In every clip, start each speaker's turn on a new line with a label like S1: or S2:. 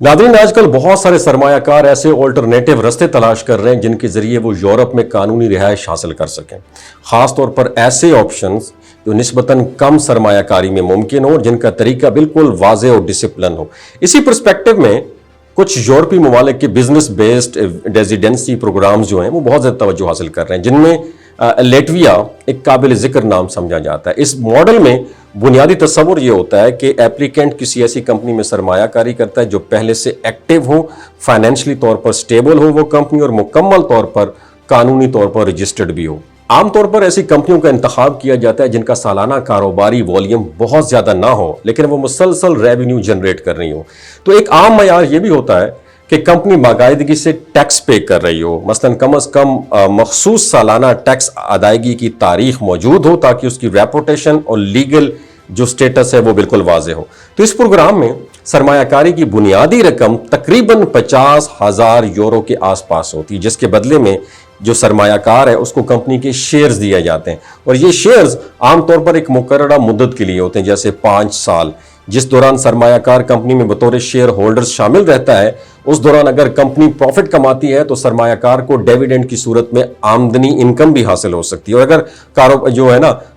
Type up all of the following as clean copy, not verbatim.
S1: Nadreen, आजकल बहुत सारे सरमाया कार ऐसे ऑल्टरनेटिव रस्ते तलाश कर रहे हैं जिनके ज़रिए वो यूरोप में कानूनी रिहाइश हासिल कर सकें। ख़ास तौर पर ऐसे ऑप्शंस जो निस्बतन कम सरमायाकारी में मुमकिन हो और जिनका तरीका बिल्कुल वाज़ेह और डिसिप्लिन हो। इसी पर्सपेक्टिव में कुछ यूरोपीय ममालिक के बिजनेस बेस्ड रेजिडेंसी प्रोग्राम्स जो हैं वो बहुत ज़्यादा तवज्जो हासिल कर रहे हैं, जिनमें लेटविया एक काबिल ज़िक्र नाम समझा जाता है। इस मॉडल में बुनियादी तस्वुर ये होता है कि एप्लीकेंट किसी ऐसी कंपनी में सरमायाकारी करता है जो पहले से एक्टिव हो, फाइनेंशियली तौर पर स्टेबल हो वो कंपनी, और मुकम्मल तौर पर कानूनी तौर पर रजिस्टर्ड भी हो। आमतौर पर ऐसी कंपनियों का इंतखाब किया जाता है जिनका सालाना कारोबारी वॉल्यूम बहुत ज़्यादा ना हो, लेकिन वो मुसलसल रेवेन्यू जनरेट कर रही हो। तो एक आम मयार ये भी होता है कि कंपनी बाकायदगी से टैक्स पे कर रही हो, मसलन कम अज़ कम मखसूस सालाना टैक्स अदायगी की तारीख मौजूद हो ताकि उसकी रेपुटेशन और लीगल जो स्टेटस है वो बिल्कुल वाज़ेह हो। तो इस प्रोग्राम में सरमायाकारी की बुनियादी रकम तकरीबन 50,000 यूरो के आसपास होती है, जिसके बदले में जो सरमायाकार है उसको कंपनी के शेयर्स दिए जाते हैं, और ये शेयर्स आमतौर पर एक मुकर्ररा मुद्दत के लिए होते हैं, जैसे 5 साल। जिस दौरान सरमायाकार कंपनी में बतौर शेयर होल्डर्स शामिल रहता है, उस दौरान अगर कंपनी प्रॉफिट कमाती है तो सरमायाकार को डिविडेंड की सूरत में आमदनी इनकम भी हासिल हो सकती है, और अगर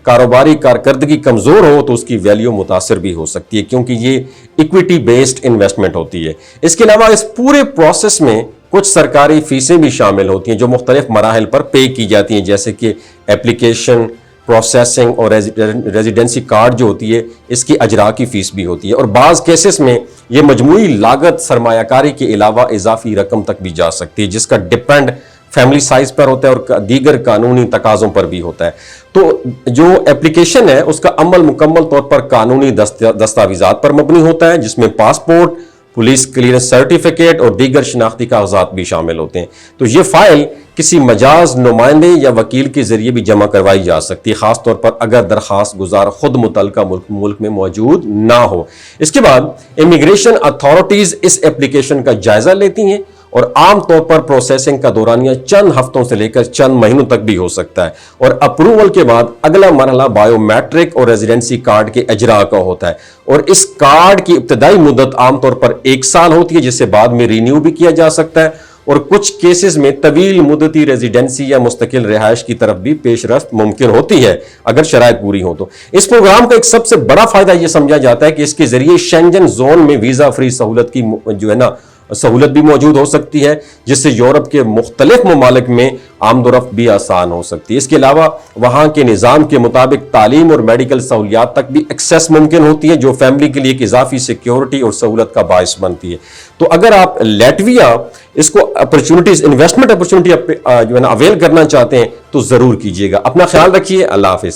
S1: कारोबारी कारकर्दगी कमज़ोर हो तो उसकी वैल्यू मुतासर भी हो सकती है, क्योंकि ये इक्विटी बेस्ड इन्वेस्टमेंट होती है। इसके अलावा इस पूरे प्रोसेस में कुछ सरकारी फीसें भी शामिल होती हैं जो मुख्तलिफ मराहिल पर पे की जाती हैं, जैसे कि एप्लीकेशन प्रोसेसिंग और रेजिडेंसी कार्ड जो होती है इसकी अजरा की फीस भी होती है, और बाज़ केसेस में ये मजमूई लागत सरमायाकारी के अलावा इजाफी रकम तक भी जा सकती है, जिसका डिपेंड फैमिली साइज पर होता है और दीगर कानूनी तकाज़ों पर भी होता है। तो जो एप्लीकेशन है उसका अमल मुकम्मल तौर पर कानूनी दस्तावेज़ात पर मबनी होता है, जिसमें पासपोर्ट, पुलिस क्लियरेंस सर्टिफिकेट और दीगर शनाख्ती कागजात भी शामिल होते हैं। तो ये फाइल किसी मजाज नुमाइंदे या वकील के जरिए भी जमा करवाई जा सकती है, खास तौर पर अगर दरखास्त गुजार खुद मुतलका मुल्क में मौजूद ना हो। इसके बाद इमिग्रेशन अथॉरिटीज इस एप्लीकेशन का जायजा लेती हैं, और आम तौर पर प्रोसेसिंग का दौरानिया चंद हफ्तों से लेकर चंद महीनों तक भी हो सकता है, और अप्रूवल के बाद अगला मरहला बायोमेट्रिक और रेजिडेंसी कार्ड के अजरा का होता है, और इस कार्ड की इब्तदाई मुद्दत आमतौर पर 1 साल होती है, जिसे बाद में रिन्यू भी किया जा सकता है, और कुछ केसेस में तवील मुद्दती रेजिडेंसी या मुस्तकिल रिहाइश की तरफ भी पेशरफ्त मुमकिन होती है अगर शराइत पूरी हो। तो इस प्रोग्राम का एक सबसे बड़ा फायदा यह समझा जाता है कि इसके जरिए शेंजन जोन में वीजा फ्री सहूलत की जो है ना सहूलत भी मौजूद हो सकती है, जिससे यूरोप के मुख्तलिफ ममालिक में आमदोरफ्त भी आसान हो सकती है। इसके अलावा वहाँ के निज़ाम के मुताबिक तालीम और मेडिकल सहूलियात तक भी एक्सेस मुमकिन होती है, जो फैमिली के लिए एक इजाफी सिक्योरिटी और सहूलत का बायस बनती है। तो अगर आप लेटविया इसको अपॉर्चुनिटीज इन्वेस्टमेंट अपॉर्चुनिटी जो है ना अवेल करना चाहते हैं तो ज़रूर कीजिएगा। अपना ख्याल रखिए। अल्लाह हाफिज़।